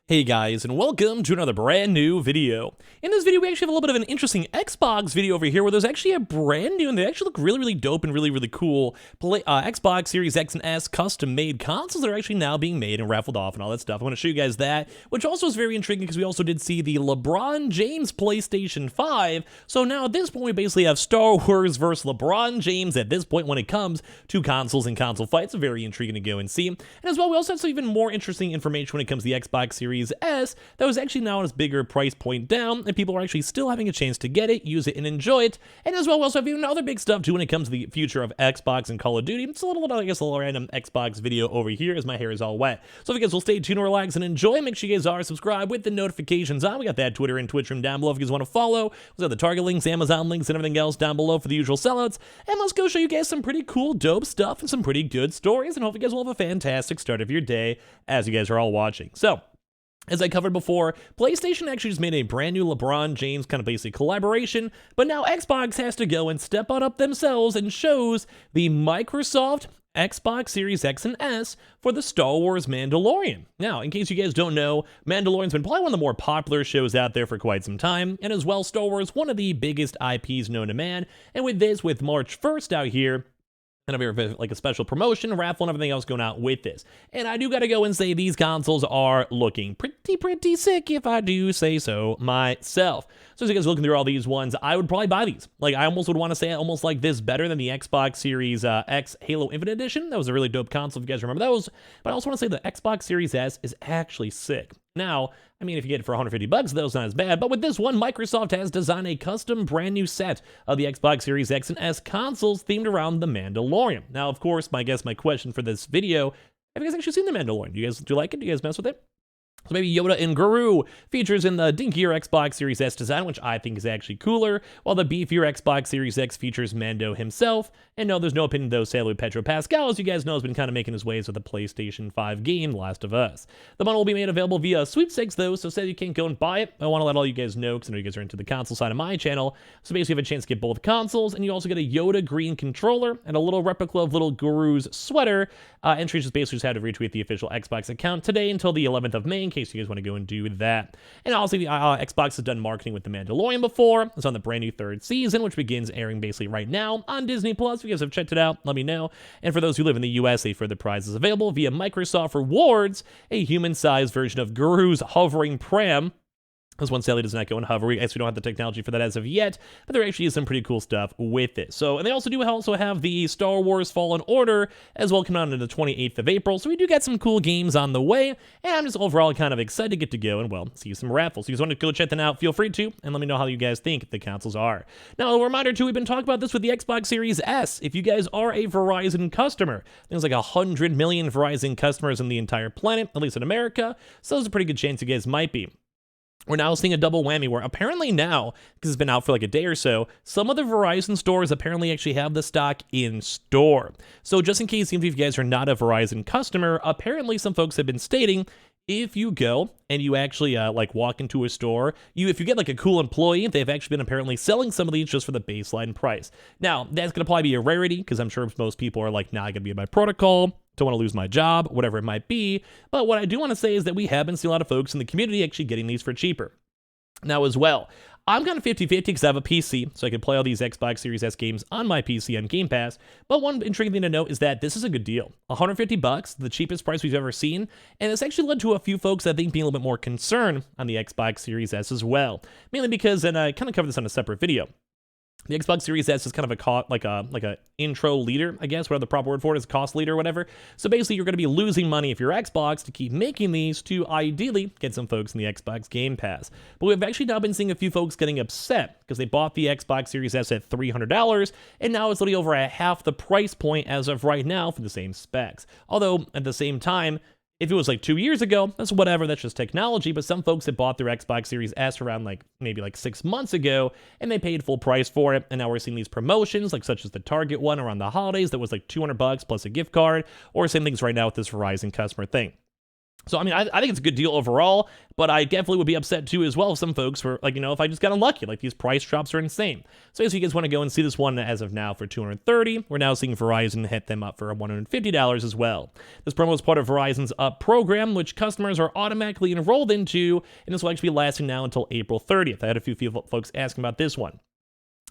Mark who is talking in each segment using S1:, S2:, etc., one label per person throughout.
S1: Hey guys, and welcome to another brand new video. In this video, we actually have a little bit of an interesting Xbox video over here where there's actually a brand new, and they actually look really dope and really cool Xbox Series X and S custom-made consoles that are actually now being made and raffled off and all that stuff. I want to show you guys that, which also is very intriguing because we also did see the LeBron James PlayStation 5. So now at this point, we basically have Star Wars versus LeBron James at this point when it comes to consoles and console fights. Very intriguing to go and see. And as well, we also have some even more interesting information when it comes to the Xbox Series S that was actually now on its bigger price point down, and people are actually still having a chance to get it, use it, and enjoy it. And as well, we also have even other big stuff too when it comes to the future of Xbox and Call of Duty. It's a little, I guess, a little random Xbox video over here as my hair is all wet. So if you guys will stay tuned, relax, and enjoy, make sure you guys are subscribed with the notifications on. We got that Twitter and Twitch room down below if you guys want to follow. We got the Target links, Amazon links, and everything else down below for the usual sellouts. And let's go show you guys some pretty cool, dope stuff and some pretty good stories. And hope you guys will have a fantastic start of your day as you guys are all watching. So, as I covered before, PlayStation actually just made a brand new LeBron James kind of basic collaboration, but now Xbox has to go and step on up themselves and shows the Microsoft Xbox Series X and S for the Star Wars Mandalorian. Now, in case you guys don't know, Mandalorian's been probably one of the more popular shows out there for quite some time, and as well, Star Wars, one of the biggest IPs known to man, and with March 1st out here, and a very, like a special promotion, raffle, and everything else going out with this. And I do gotta go and say these consoles are looking pretty sick, if I do say so myself. So as you guys are looking through all these ones, I would probably buy these. Like, I almost would want to say almost like this better than the Xbox Series X Halo Infinite Edition. That was a really dope console, if you guys remember those. But I also want to say the Xbox Series S is actually sick. Now, I mean, if you get it for $150, that's not as bad, but with this one, Microsoft has designed a custom brand new set of the Xbox Series X and S consoles themed around The Mandalorian. Now, of course, my question for this video, have you guys actually seen The Mandalorian? Do you like it? Do you guys mess with it? So maybe Yoda and Guru features in the dinkier Xbox Series S design, which I think is actually cooler, while the beefier Xbox Series X features Mando himself. And no, there's no opinion though, sadly, Pedro Pascal, as you guys know, has been kind of making his ways with the PlayStation 5 game, Last of Us. The bundle will be made available via sweepstakes though, so say you can't go and buy it. I want to let all you guys know, because I know you guys are into the console side of my channel. So basically you have a chance to get both consoles, and you also get a Yoda green controller and a little replica of little Guru's sweater. Entries just basically just had to retweet the official Xbox account today until the 11th of May, in case you guys want to go and do that. And also, Xbox has done marketing with The Mandalorian before. It's on the brand new third season, which begins airing basically right now on Disney+. If you guys have checked it out, let me know. And for those who live in the US, a further prize is available via Microsoft Rewards, a human-sized version of Guru's hovering pram. This one sadly does not go in hover. We actually don't have the technology for that as of yet, but there actually is some pretty cool stuff with it. So, and they also have the Star Wars Fallen Order as well coming out on the 28th of April. So we do get some cool games on the way, and I'm just overall kind of excited to get to go and, well, see some raffles. If you guys want to go check them out, feel free to, and let me know how you guys think the consoles are. Now, a reminder too, we've been talking about this with the Xbox Series S. If you guys are a Verizon customer, there's like 100 million Verizon customers in the entire planet, at least in America, so there's a pretty good chance you guys might be. We're now seeing a double whammy where apparently now, because it's been out for like a day or so, some of the Verizon stores apparently actually have the stock in store. So just in case, even if you guys are not a Verizon customer, apparently some folks have been stating if you go and you actually like walk into a store, if you get like a cool employee, they've actually been apparently selling some of these just for the baseline price. Now, that's going to probably be a rarity because I'm sure most people are like, nah, I got to be in my protocol. Don't want to lose my job, whatever it might be. But what I do want to say is that we have been seeing a lot of folks in the community actually getting these for cheaper. Now as well, I'm kind of 50-50 because I have a PC, so I can play all these Xbox Series S games on my PC on Game Pass. But one intriguing thing to note is that this is a good deal. $150, the cheapest price we've ever seen. And this actually led to a few folks, I think, being a little bit more concerned on the Xbox Series S as well. Mainly because, and I kind of covered this on a separate video, the Xbox Series S is kind of a intro leader, I guess, whatever the proper word for it is, cost leader or whatever. So basically, you're going to be losing money if you're Xbox to keep making these to ideally get some folks in the Xbox Game Pass. But we've actually now been seeing a few folks getting upset because they bought the Xbox Series S at $300, and now it's literally over at half the price point as of right now for the same specs. Although, at the same time, if it was like 2 years ago, that's whatever, that's just technology, but some folks had bought their Xbox Series S around maybe 6 months ago, and they paid full price for it, and now we're seeing these promotions, such as the Target one around the holidays that was like $200 plus a gift card, or same things right now with this Verizon customer thing. So, I mean, I think it's a good deal overall, but I definitely would be upset too as well if some folks were like, if I just got unlucky. Like, these price drops are insane. So, if you guys want to go and see this one as of now for $230, we're now seeing Verizon hit them up for $150 as well. This promo is part of Verizon's Up program, which customers are automatically enrolled into, and this will actually be lasting now until April 30th. I had a few folks asking about this one.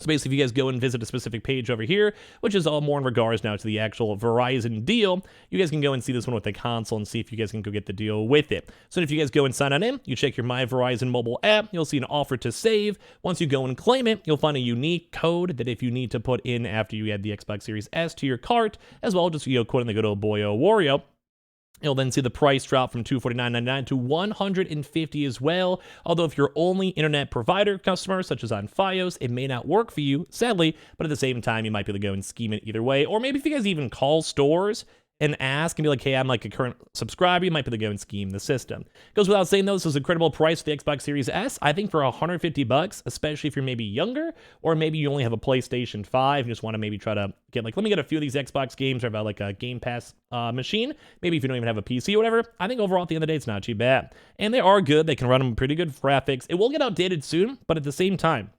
S1: So basically, if you guys go and visit a specific page over here, which is all more in regards now to the actual Verizon deal, you guys can go and see this one with the console and see if you guys can go get the deal with it. So if you guys go and sign on in, you check your My Verizon mobile app, you'll see an offer to save. Once you go and claim it, you'll find a unique code that if you need to put in after you add the Xbox Series S to your cart, as well, just, quote in the good old boy, Wario. You'll then see the price drop from $249.99 to $150 as well. Although if you're only internet provider customer, such as on Fios, it may not work for you, sadly, but at the same time, you might be able to go and scheme it either way. Or maybe if you guys even call stores and ask and be like, hey, I'm like a current subscriber, you might be able to go and scheme the system. Goes without saying, though, this is an incredible price for the Xbox Series S. I think for $150, especially if you're maybe younger, or maybe you only have a PlayStation 5 and just want to maybe try to get, like, let me get a few of these Xbox games, or about like a Game Pass machine. Maybe if you don't even have a PC or whatever, I think overall at the end of the day, it's not too bad. And they are good. They can run them pretty good graphics. It will get outdated soon, but at the same time,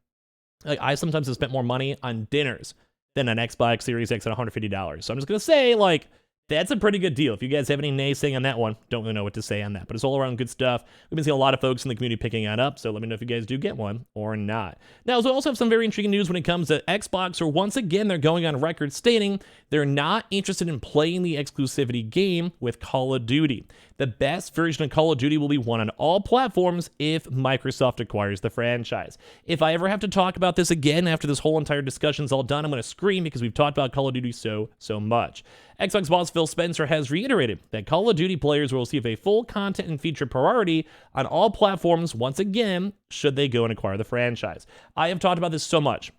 S1: like, I sometimes have spent more money on dinners than an Xbox Series X at $150. So I'm just going to say, like, that's a pretty good deal. If you guys have any naysaying on that one, don't really know what to say on that. But it's all around good stuff. We've been seeing a lot of folks in the community picking that up, so let me know if you guys do get one or not. Now, we also have some very intriguing news when it comes to Xbox, or once again, they're going on record stating they're not interested in playing the exclusivity game with Call of Duty. The best version of Call of Duty will be one on all platforms if Microsoft acquires the franchise. If I ever have to talk about this again after this whole entire discussion's all done, I'm going to scream because we've talked about Call of Duty so much. Xbox boss Phil Spencer has reiterated that Call of Duty players will receive a full content and feature priority on all platforms once again, should they go and acquire the franchise. I have talked about this so much.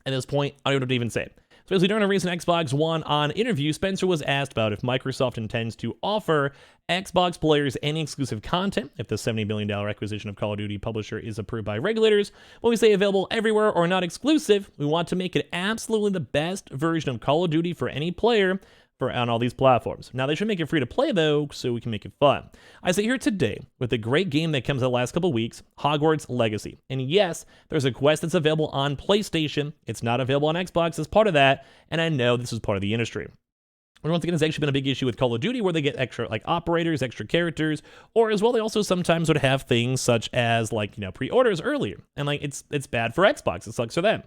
S1: At this point, I don't know what to even say. So basically, during a recent Xbox One On interview, Spencer was asked about if Microsoft intends to offer Xbox players any exclusive content if the $70 billion acquisition of Call of Duty publisher is approved by regulators. When we say available everywhere or not exclusive, we want to make it absolutely the best version of Call of Duty for any player on all these platforms. Now, they should make it free to play, though, so we can make it fun. I sit here today with a great game that comes out the last couple weeks, Hogwarts Legacy. And yes, there's a quest that's available on PlayStation. It's not available on Xbox as part of that, and I know this is part of the industry. And once again, it's actually been a big issue with Call of Duty where they get extra, like, operators, extra characters, or as well, they also sometimes would have things such as, like, pre-orders earlier. And, like, it's bad for Xbox. It sucks for them.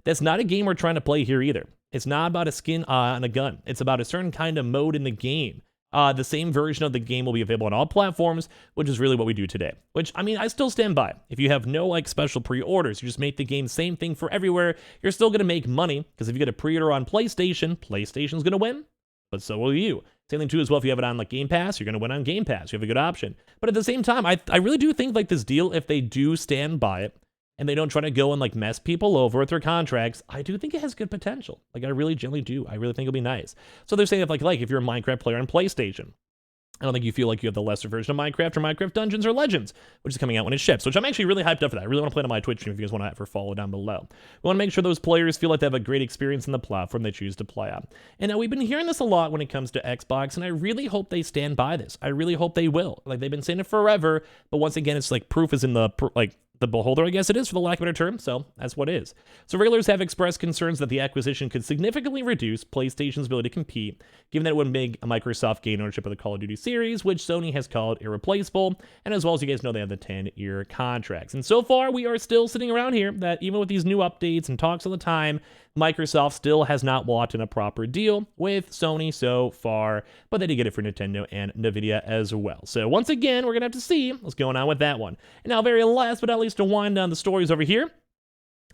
S1: That's not a game we're trying to play here either. It's not about a skin on a gun. It's about a certain kind of mode in the game. The same version of the game will be available on all platforms, which is really what we do today. Which, I mean, I still stand by. If you have no, like, special pre-orders, you just make the game same thing for everywhere, you're still going to make money, because if you get a pre-order on PlayStation, PlayStation's going to win, but so will you. Same thing, too, as well, if you have it on, like, Game Pass, you're going to win on Game Pass. You have a good option. But at the same time, I really do think, like, this deal, if they do stand by it, and they don't try to go and, like, mess people over with their contracts, I do think it has good potential. Like, I really genuinely do. I really think it'll be nice. So they're saying if, like if you're a Minecraft player on PlayStation, I don't think you feel like you have the lesser version of Minecraft or Minecraft Dungeons or Legends, which is coming out when it ships, which I'm actually really hyped up for that. I really want to play it on my Twitch stream if you guys want to ever follow down below. We want to make sure those players feel like they have a great experience in the platform they choose to play on. And now we've been hearing this a lot when it comes to Xbox, and I really hope they stand by this. I really hope they will. Like, they've been saying it forever, but once again, it's like proof is in the, the beholder, I guess it is, for the lack of a better term, so that's what it is. So regulators have expressed concerns that the acquisition could significantly reduce PlayStation's ability to compete, given that it would make Microsoft gain ownership of the Call of Duty series, which Sony has called irreplaceable, and as well as you guys know, they have the 10-year contracts. And so far, we are still sitting around here that even with these new updates and talks all the time, Microsoft still has not walked in a proper deal with Sony so far, but they did get it for Nintendo and Nvidia as well. So once again, we're going to have to see what's going on with that one. And now, very last but not least, to wind down the stories over here,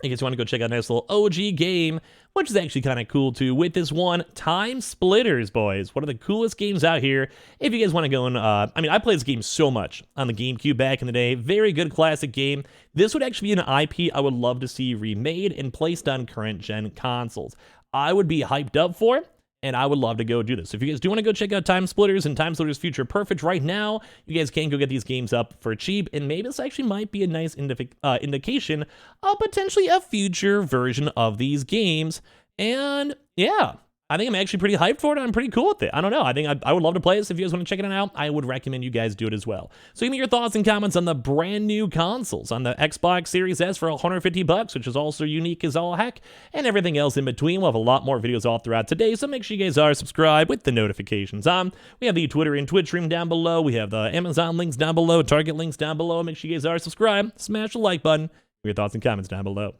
S1: I guess you want to go check out a nice little OG game, which is actually kind of cool too, with this one, Time Splitters, boys. One of the coolest games out here. If you guys want to go and, I mean, I played this game so much on the GameCube back in the day. Very good classic game. This would actually be an IP I would love to see remade and placed on current-gen consoles. I would be hyped up for it, and I would love to go do this. So if you guys do want to go check out Time Splitters and Time Splitters Future Perfect right now, you guys can go get these games up for cheap, and maybe this actually might be a nice indication of potentially a future version of these games. And yeah, I think I'm actually pretty hyped for it. I'm pretty cool with it. I don't know. I think I would love to play this. If you guys want to check it out, I would recommend you guys do it as well. So give me your thoughts and comments on the brand new consoles, on the Xbox Series S for $150, which is also unique as all heck, and everything else in between. We'll have a lot more videos all throughout today, so make sure you guys are subscribed with the notifications on. We have the Twitter and Twitch stream down below. We have the Amazon links down below, Target links down below. Make sure you guys are subscribed. Smash the like button. Your thoughts and comments down below.